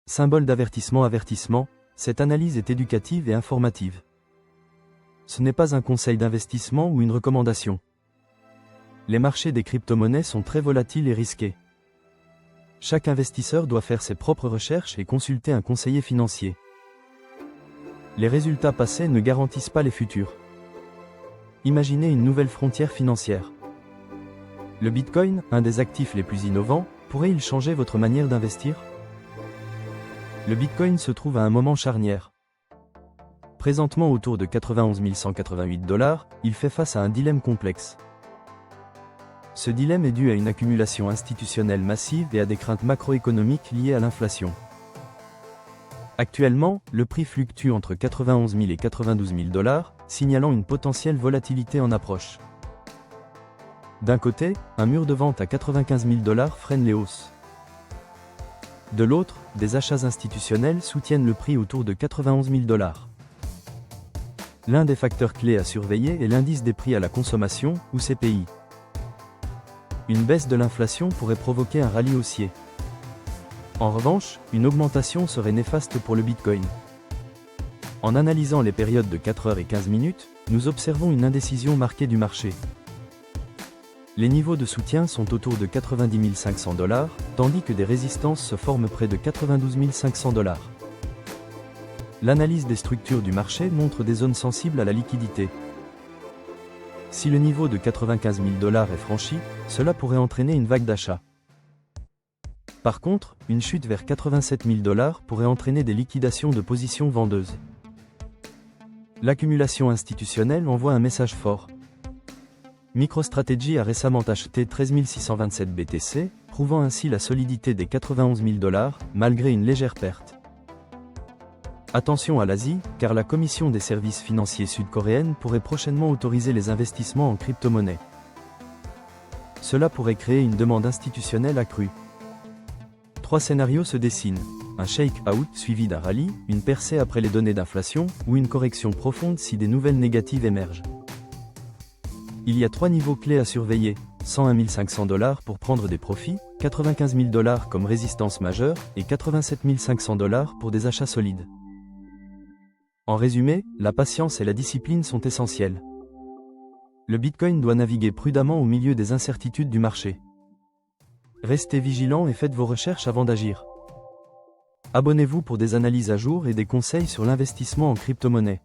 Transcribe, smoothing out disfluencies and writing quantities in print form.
Symbole d'avertissement. Avertissement, cette analyse est éducative et informative. Ce n'est pas un conseil d'investissement ou une recommandation. Les marchés des crypto-monnaies sont très volatiles et risqués. Chaque investisseur doit faire ses propres recherches et consulter un conseiller financier. Les résultats passés ne garantissent pas les futurs. Imaginez une nouvelle frontière financière. Le Bitcoin, un des actifs les plus innovants, pourrait-il changer votre manière d'investir? Le Bitcoin se trouve à un moment charnière. Présentement autour de 91 188 $, il fait face à un dilemme complexe. Ce dilemme est dû à une accumulation institutionnelle massive et à des craintes macroéconomiques liées à l'inflation. Actuellement, le prix fluctue entre 91 000 et 92 000 $, signalant une potentielle volatilité en approche. D'un côté, un mur de vente à 95 000 $ freine les hausses. De l'autre, des achats institutionnels soutiennent le prix autour de 91 000 $. L'un des facteurs clés à surveiller est l'indice des prix à la consommation, ou CPI. Une baisse de l'inflation pourrait provoquer un rallye haussier. En revanche, une augmentation serait néfaste pour le Bitcoin. En analysant les périodes de 4 heures et 15 minutes, nous observons une indécision marquée du marché. Les niveaux de soutien sont autour de 90 500 $, tandis que des résistances se forment près de 92 500 $. L'analyse des structures du marché montre des zones sensibles à la liquidité. Si le niveau de 95 000 $ est franchi, cela pourrait entraîner une vague d'achat. Par contre, une chute vers 87 000 $ pourrait entraîner des liquidations de positions vendeuses. L'accumulation institutionnelle envoie un message fort. MicroStrategy a récemment acheté 13 627 BTC, prouvant ainsi la solidité des 91 000 $, malgré une légère perte. Attention à l'Asie, car la Commission des services financiers sud-coréenne pourrait prochainement autoriser les investissements en crypto-monnaie. Cela pourrait créer une demande institutionnelle accrue. 3 scénarios se dessinent. Un shake-out suivi d'un rallye, une percée après les données d'inflation, ou une correction profonde si des nouvelles négatives émergent. Il y a 3 niveaux clés à surveiller, 101 500 $ pour prendre des profits, 95 000 $ comme résistance majeure, et 87 500 $ pour des achats solides. En résumé, la patience et la discipline sont essentielles. Le Bitcoin doit naviguer prudemment au milieu des incertitudes du marché. Restez vigilants et faites vos recherches avant d'agir. Abonnez-vous pour des analyses à jour et des conseils sur l'investissement en crypto-monnaie.